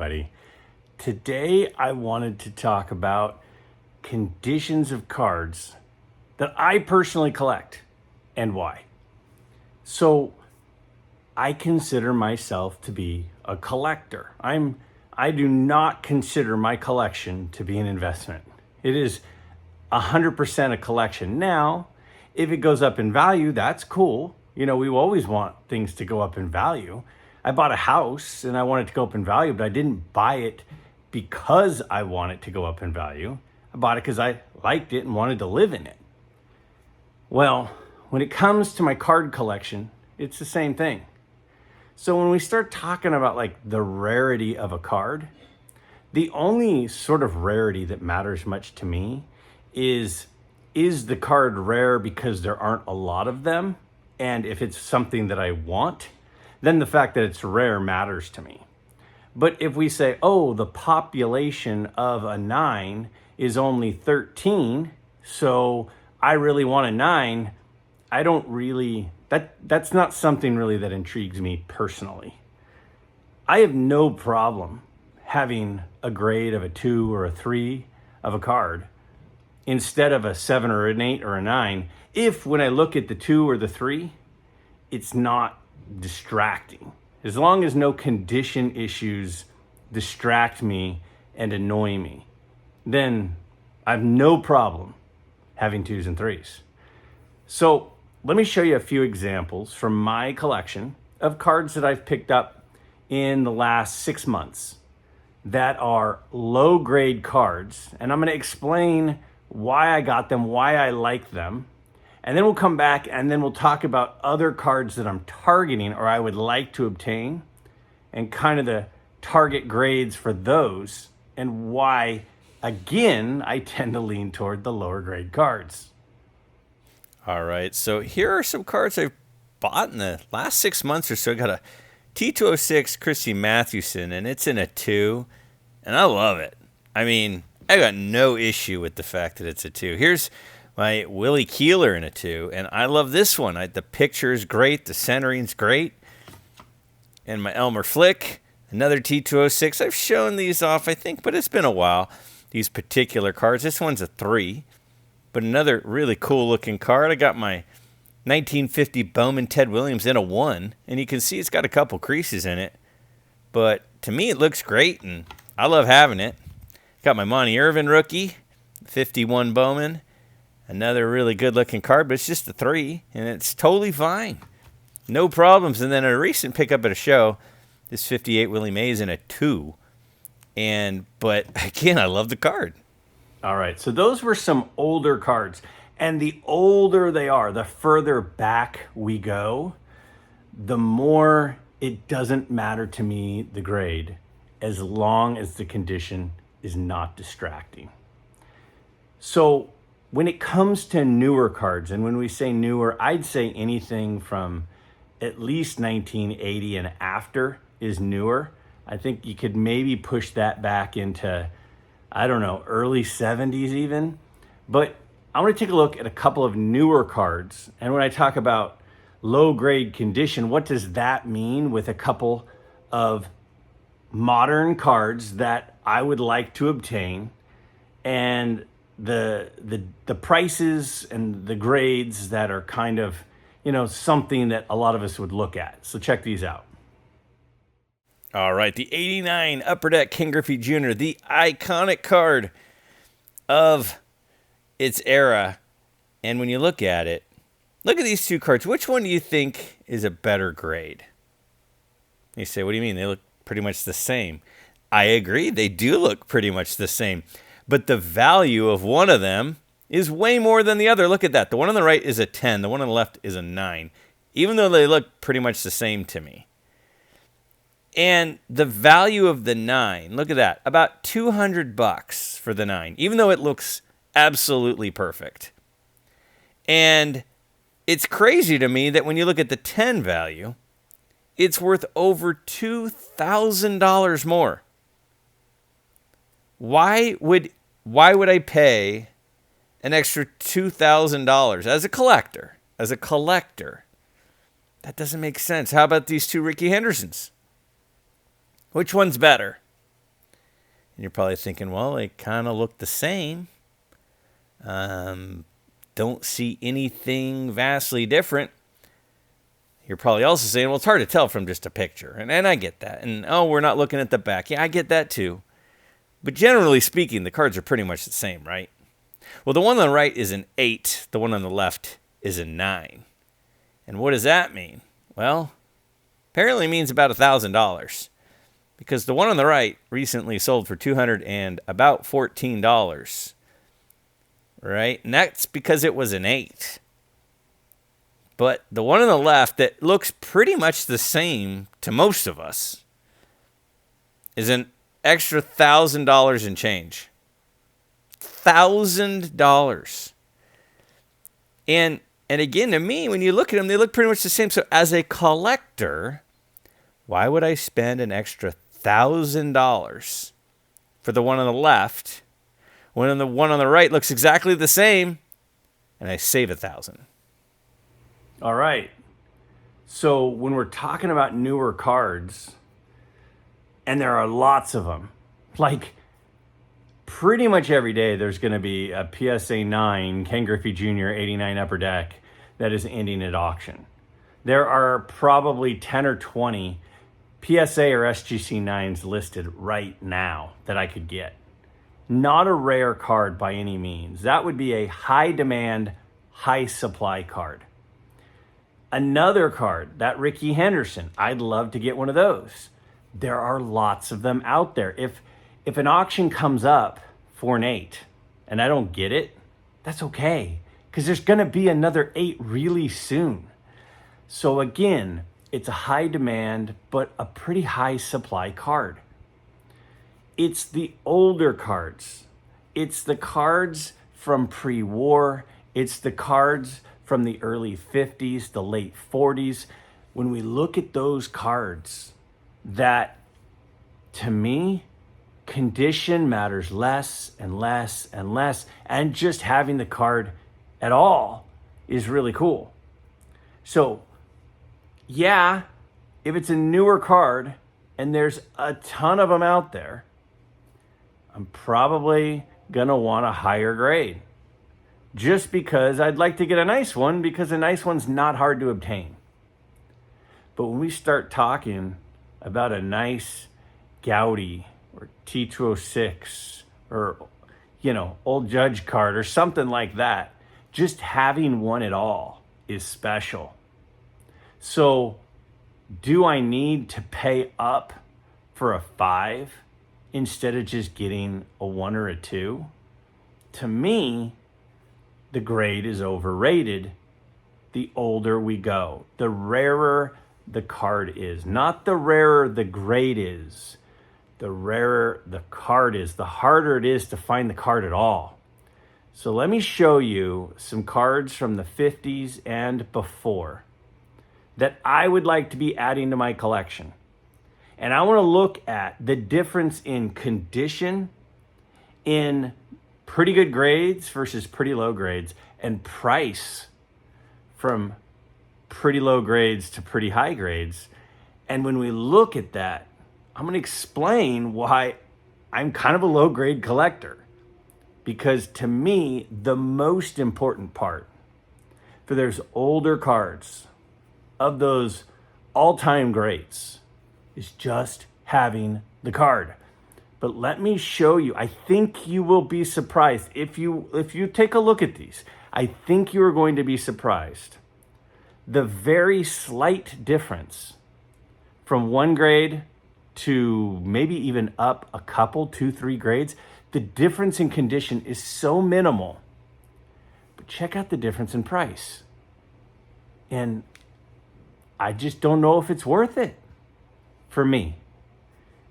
everybody. Today I wanted to talk about conditions of cards that I personally collect and why. So I consider myself to be a collector. I do not consider my collection to be an investment. It is 100% a collection. Now, if it goes up in value, that's cool. You know, we always want things to go up in value. I bought a house and I want it to go up in value, but I didn't buy it because I want it to go up in value. I bought it because I liked it and wanted to live in it. Well, when it comes to my card collection, it's the same thing. So when we start talking about like the rarity of a card, the only sort of rarity that matters much to me is the card rare because there aren't a lot of them? And if it's something that I want, then the fact that it's rare matters to me. But if we say, oh, the population of a 9 is only 13, so I really want a 9, I don't really, that's not something really that intrigues me personally. I have no problem having a grade of a 2 or a 3 of a card instead of a 7 or an 8 or a 9, if when I look at the 2 or the 3, it's not distracting. As long as no condition issues distract me and annoy me, then I have no problem having 2s and 3s. So let me show you a few examples from my collection of cards that I've picked up in the last 6 months that are low grade cards. And I'm going to explain why I got them, why I like them. And then we'll come back and then we'll talk about other cards that I'm targeting or I would like to obtain and kind of the target grades for those and why, again, I tend to lean toward the lower grade cards. All right, so here are some cards I've bought in the last 6 months or so. I got a T206 Christy Mathewson, and it's in a 2, and I love it. I mean, I got no issue with the fact that it's a 2. Here's my Willie Keeler in a 2, and I love this one. The picture is great, the centering's great. And my Elmer Flick, another T206. I've shown these off, I think, but it's been a while, these particular cards. This one's a 3, but another really cool-looking card. I got my 1950 Bowman Ted Williams in a 1, and you can see it's got a couple creases in it. But to me, it looks great, and I love having it. Got my Monty Irvin rookie, 51 Bowman. Another really good-looking card, but it's just a 3, and it's totally fine. No problems. And then a recent pickup at a show, this 58 Willie Mays in a 2. But again, I love the card. All right, so those were some older cards. And the older they are, the further back we go, the more it doesn't matter to me, the grade, as long as the condition is not distracting. So when it comes to newer cards, and when we say newer, I'd say anything from at least 1980 and after is newer. I think you could maybe push that back into, I don't know, early 70s even. But I want to take a look at a couple of newer cards. And when I talk about low grade condition, what does that mean with a couple of modern cards that I would like to obtain, and the prices and the grades that are kind of, you know, something that a lot of us would look at. So check these out. All right, the 89 Upper Deck Ken Griffey Jr., the iconic card of its era. And when you look at it, look at these two cards. Which one do you think is a better grade? You say, what do you mean? They look pretty much the same. I agree, they do look pretty much the same. But the value of one of them is way more than the other. Look at that. The one on the right is a 10. The one on the left is a 9. Even though they look pretty much the same to me. And the value of the 9, look at that. About $200 for the 9. Even though it looks absolutely perfect. And it's crazy to me that when you look at the 10 value, it's worth over $2,000 more. Why would I pay an extra $2,000 as a collector? As a collector, that doesn't make sense. How about these two Ricky Hendersons? Which one's better? And you're probably thinking, well, they kind of look the same. Don't see anything vastly different. You're probably also saying, well, it's hard to tell from just a picture. And I get that. And, oh, we're not looking at the back. Yeah, I get that too. But generally speaking, the cards are pretty much the same, right? Well, the one on the right is an 8. The one on the left is a 9. And what does that mean? Well, apparently it means about $1,000. Because the one on the right recently sold for $200 and about $14. Right? And that's because it was an 8. But the one on the left that looks pretty much the same to most of us is an extra $1,000 in change. $1,000. And again, to me, when you look at them, they look pretty much the same. So as a collector, why would I spend an extra $1,000 for the one on the left when the one on the right looks exactly the same and I save $1,000? All right. So when we're talking about newer cards, and there are lots of them, like pretty much every day there's going to be a PSA 9 Ken Griffey Jr. 89 Upper Deck that is ending at auction. There are probably 10 or 20 PSA or SGC 9s listed right now that I could get. Not a rare card by any means. That would be a high demand, high supply card. Another card, that Ricky Henderson, I'd love to get one of those. There are lots of them out there. If an auction comes up for an 8 and I don't get it, that's okay, because there's going to be another 8 really soon. So again, it's a high demand, but a pretty high supply card. It's the older cards. It's the cards from pre-war. It's the cards from the early 50s, the late 40s. When we look at those cards, that, to me, condition matters less and less and less. And just having the card at all is really cool. So, yeah, if it's a newer card and there's a ton of them out there, I'm probably going to want a higher grade. Just because I'd like to get a nice one, because a nice one's not hard to obtain. But when we start talking about a nice Gaudi or T206 or, Old Judge card or something like that, just having one at all is special. So do I need to pay up for a 5 instead of just getting a 1 or a 2? To me, the grade is overrated. The older we go, the rarer the card is. Not the rarer the grade is. The rarer the card is, the harder it is to find the card at all. So let me show you some cards from the 50s and before that I would like to be adding to my collection. And I want to look at the difference in condition, in pretty good grades versus pretty low grades, and price from pretty low grades to pretty high grades. And when we look at that, I'm going to explain why I'm kind of a low grade collector. Because to me, the most important part for those older cards of those all-time greats is just having the card. But let me show you. I think you will be surprised. If you take a look at these, I think you are going to be surprised. The very slight difference from one grade to maybe even up a couple, 2-3 grades, the difference in condition is so minimal. But check out the difference in price. And I just don't know if it's worth it for me.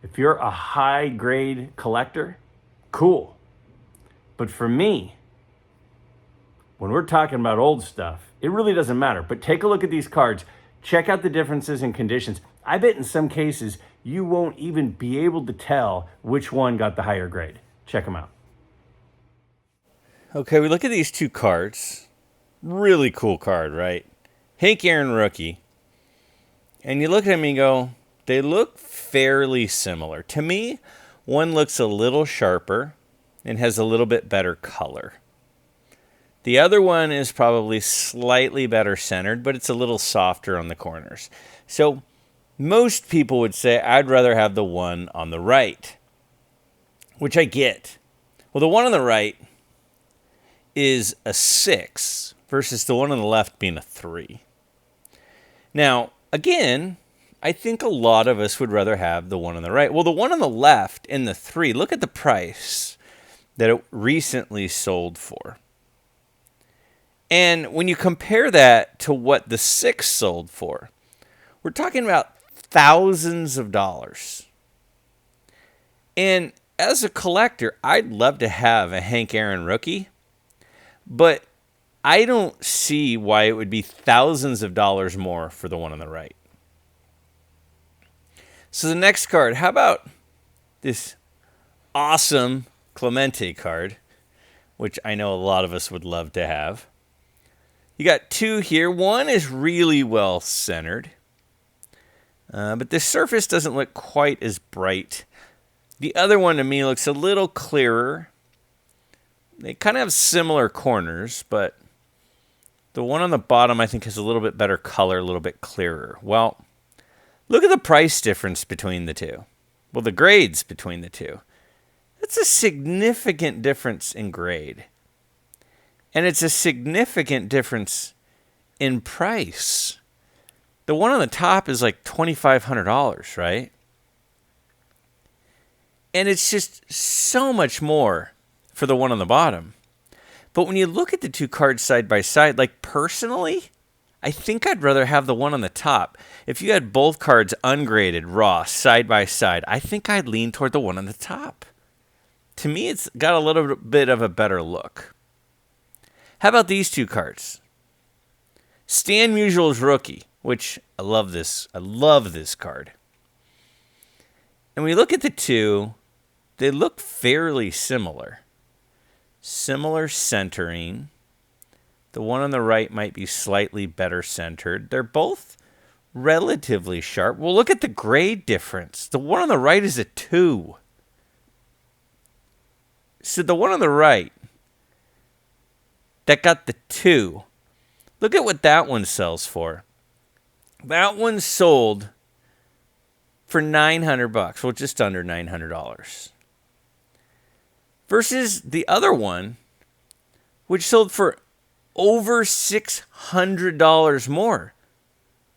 If you're a high grade collector, cool. But for me, when we're talking about old stuff, it really doesn't matter. But take a look at these cards. Check out the differences in conditions. I bet in some cases, you won't even be able to tell which one got the higher grade. Check them out. Okay, we look at these two cards. Really cool card, right? Hank Aaron rookie. And you look at them and you go, they look fairly similar. To me, One looks a little sharper and has a little bit better color. The other one is probably slightly better centered, but it's a little softer on the corners. So most people would say, I'd rather have the one on the right, which I get. Well, the one on the right is a 6 versus the one on the left being a 3. Now, again, I think a lot of us would rather have the one on the right. Well, the one on the left in the 3, look at the price that it recently sold for. And when you compare that to what the 6 sold for, we're talking about thousands of dollars. And as a collector, I'd love to have a Hank Aaron rookie, but I don't see why it would be thousands of dollars more for the one on the right. So the next card, how about this awesome Clemente card, which I know a lot of us would love to have. You got two here. One is really well centered, but the surface doesn't look quite as bright. The other one to me looks a little clearer. They kind of have similar corners, but the one on the bottom I think has a little bit better color, a little bit clearer. Well, look at the price difference between the two. Well, the grades between the two. That's a significant difference in grade. And it's a significant difference in price. The one on the top is like $2,500, right? And it's just so much more for the one on the bottom. But when you look at the two cards side by side, like personally, I think I'd rather have the one on the top. If you had both cards ungraded, raw, side by side, I think I'd lean toward the one on the top. To me, it's got a little bit of a better look. How about these two cards? Stan Musial's rookie, which I love this. I love this card. And we look at the two, they look fairly similar. Similar centering. The one on the right might be slightly better centered. They're both relatively sharp. Well, look at the grade difference. The one on the right is a 2. So the one on the right that got the 2, look at what that one sells for. That one sold for $900, well, just under $900. Versus the other one, which sold for over $600 more.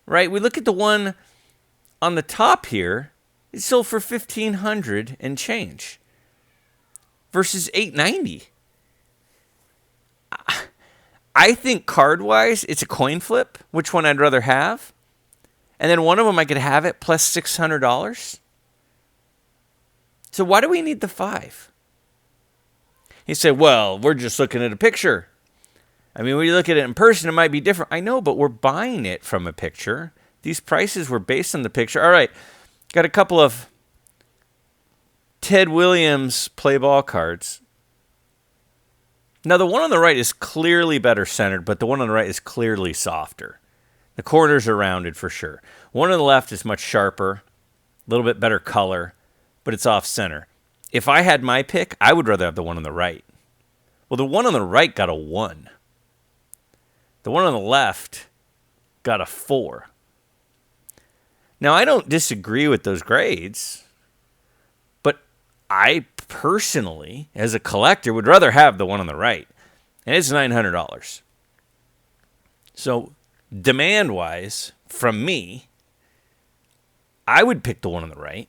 Right? We look at the one on the top here, it sold for $1,500 and change. Versus $890. I think card-wise, it's a coin flip, which one I'd rather have. And then one of them I could have it plus $600. So why do we need the 5? He said, well, we're just looking at a picture. I mean, when you look at it in person, it might be different. I know, but we're buying it from a picture. These prices were based on the picture. All right, got a couple of Ted Williams play ball cards. Now, the one on the right is clearly better centered, but the one on the right is clearly softer. The corners are rounded for sure. One on the left is much sharper, a little bit better color, but it's off center. If I had my pick, I would rather have the one on the right. Well, the one on the right got a 1. The one on the left got a 4. Now, I don't disagree with those grades, but I personally, as a collector, would rather have the one on the right. And it's $900. So, demand-wise, from me, I would pick the one on the right.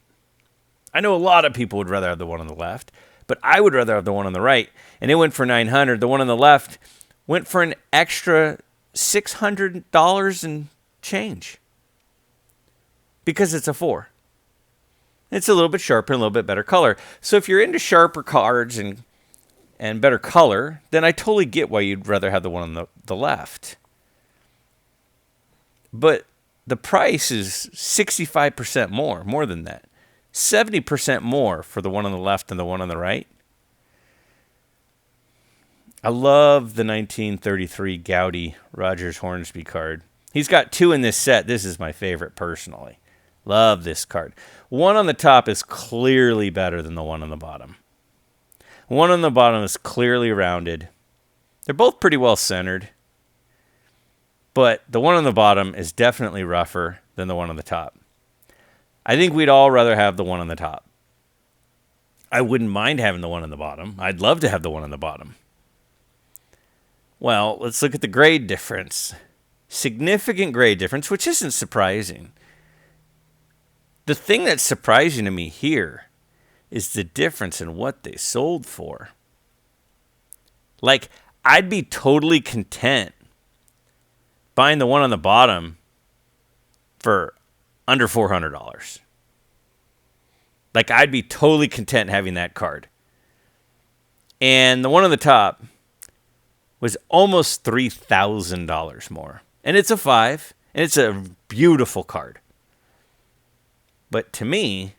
I know a lot of people would rather have the one on the left, but I would rather have the one on the right. And it went for $900. The one on the left went for an extra $600 and change. Because it's a 4. It's a little bit sharper and a little bit better color. So if you're into sharper cards and better color, then I totally get why you'd rather have the one on the left. But the price is 65% more than that. 70% more for the one on the left than the one on the right. I love the 1933 Gowdy Rogers Hornsby card. He's got 2 in this set. This is my favorite personally. Love this card. One on the top is clearly better than the one on the bottom. One on the bottom is clearly rounded. They're both pretty well centered. But the one on the bottom is definitely rougher than the one on the top. I think we'd all rather have the one on the top. I wouldn't mind having the one on the bottom. I'd love to have the one on the bottom. Well, let's look at the grade difference. Significant grade difference, which isn't surprising. The thing that's surprising to me here is the difference in what they sold for. Like, I'd be totally content buying the one on the bottom for under $400. Like, I'd be totally content having that card. And the one on the top was almost $3,000 more. And it's a 5, and it's a beautiful card. But to me,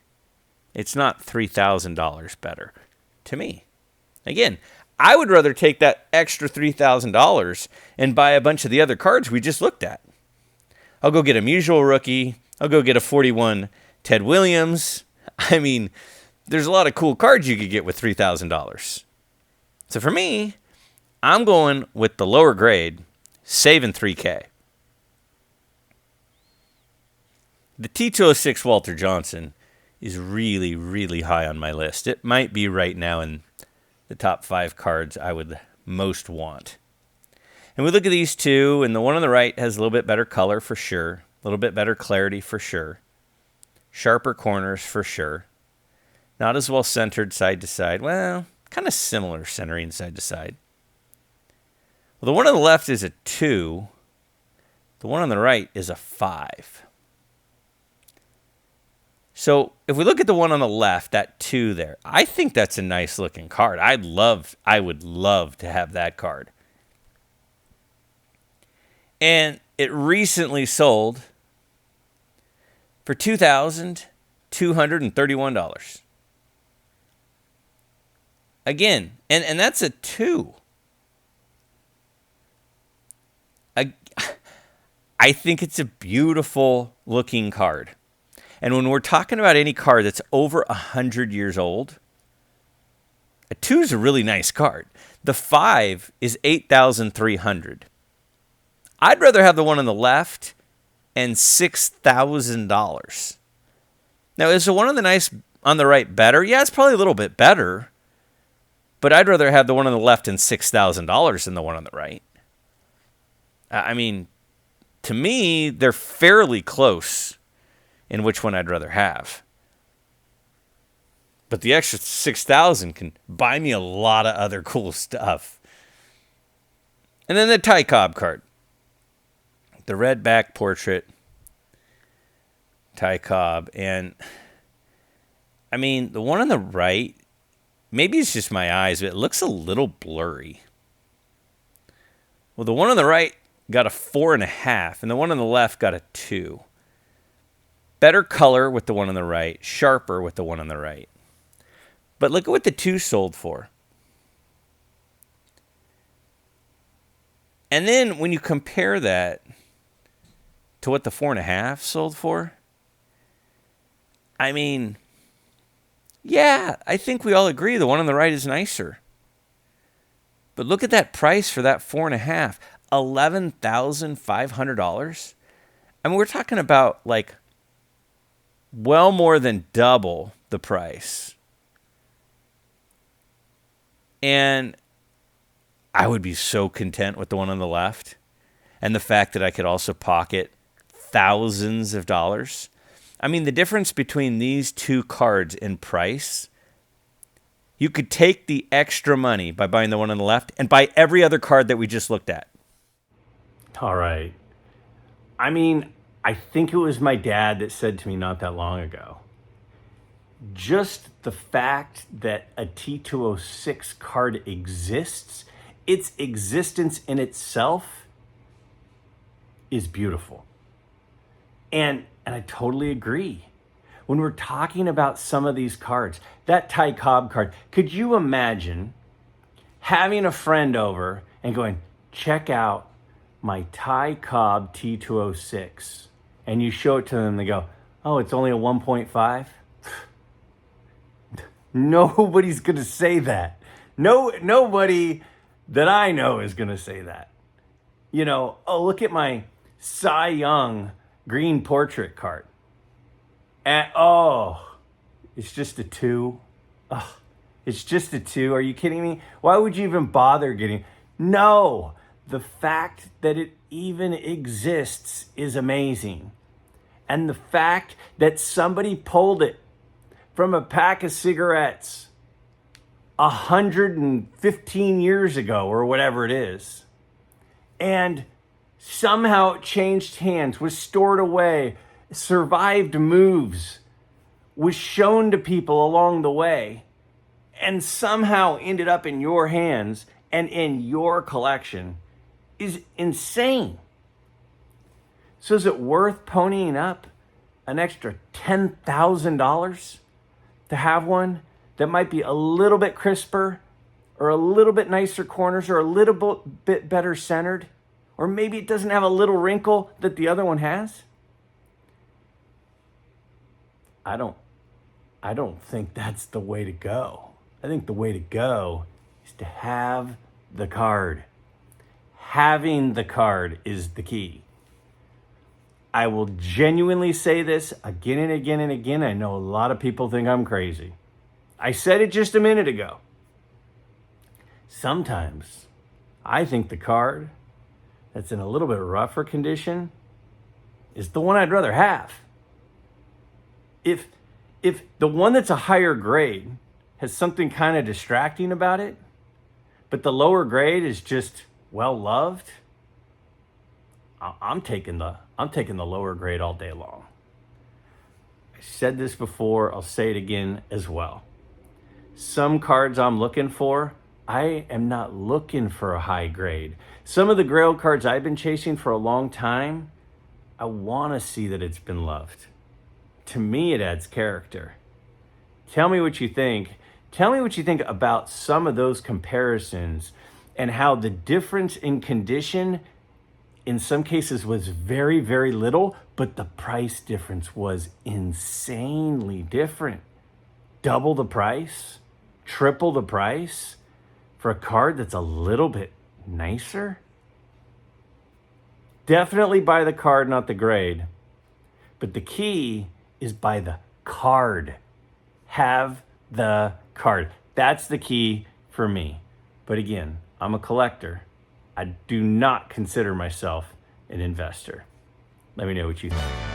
it's not $3,000 better. To me. Again, I would rather take that extra $3,000 and buy a bunch of the other cards we just looked at. I'll go get a Musial rookie. I'll go get a 41 Ted Williams. I mean, there's a lot of cool cards you could get with $3,000. So for me, I'm going with the lower grade, saving $3K. The T206 Walter Johnson is really, really high on my list. It might be right now in the top 5 cards I would most want. And we look at these two, and the one on the right has a little bit better color for sure, a little bit better clarity for sure, sharper corners for sure, not as well centered side to side. Well, kind of similar centering side to side. Well, the one on the left is a 2. The one on the right is a 5. So if we look at the one on the left, that 2 there, I think that's a nice looking card. I would love to have that card. And it recently sold for $2,231. Again, and that's a 2. I think it's a beautiful looking card. And when we're talking about any card that's over 100 years old, a 2 is a really nice card. The 5 is $8,300. I'd rather have the one on the left and $6,000. Now, is the one on the right better? Yeah, it's probably a little bit better. But I'd rather have the one on the left and $6,000 than the one on the right. I mean, to me, they're fairly close in which one I'd rather have. But the extra $6,000 can buy me a lot of other cool stuff. And then the Ty Cobb card. The red back portrait. Ty Cobb. And, I mean, the one on the right, maybe it's just my eyes, but it looks a little blurry. Well, the one on the right got a 4.5, and the one on the left got a 2. Better color with the one on the right, sharper with the one on the right. But look at what the 2 sold for. And then when you compare that to what the 4.5 sold for, I mean, yeah, I think we all agree the one on the right is nicer. But look at that price for that 4.5, $11,500. I mean, we're talking about like well more than double the price. And I would be so content with the one on the left. And the fact that I could also pocket thousands of dollars. I mean, the difference between these two cards in price, you could take the extra money by buying the one on the left and buy every other card that we just looked at. All right. I mean, I think it was my dad that said to me not that long ago, just the fact that a T206 card exists, its existence in itself is beautiful. And I totally agree. When we're talking about some of these cards, that Ty Cobb card, could you imagine having a friend over and going, check out my Ty Cobb T206, and you show it to them and they go, Oh, it's only a 1.5? Nobody's going to say that. Nobody that I know is going to say that. You know, oh, look at my Cy Young green portrait card. And oh, it's just a 2. Oh, it's just a 2. Are you kidding me? Why would you even bother getting? No, the fact that it even exists is amazing. And the fact that somebody pulled it from a pack of cigarettes 115 years ago or whatever it is, and somehow it changed hands, was stored away, survived moves, was shown to people along the way, and somehow ended up in your hands and in your collection is insane. So is it worth ponying up an extra $10,000 to have one that might be a little bit crisper or a little bit nicer corners or a little bit better centered? Or maybe it doesn't have a little wrinkle that the other one has? I don't think that's the way to go. I think the way to go is to have the card. Having the card is the key. I will genuinely say this again and again and again. I know a lot of people think I'm crazy. I said it just a minute ago. Sometimes I think the card that's in a little bit rougher condition is the one I'd rather have. If the one that's a higher grade has something kind of distracting about it, but the lower grade is just well loved, I'm taking the lower grade all day long. I said this before, I'll say it again as well. Some cards I'm looking for, I am not looking for a high grade. Some of the grail cards I've been chasing for a long time, I want to see that it's been loved. To me, it adds character. Tell me what you think. Tell me what you think about some of those comparisons and how the difference in condition in some cases was very, very little, but the price difference was insanely different. Double the price, triple the price for a card that's a little bit nicer. Definitely buy the card, not the grade. But the key is buy the card. Have the card. That's the key for me. But again, I'm a collector. I do not consider myself an investor. Let me know what you think.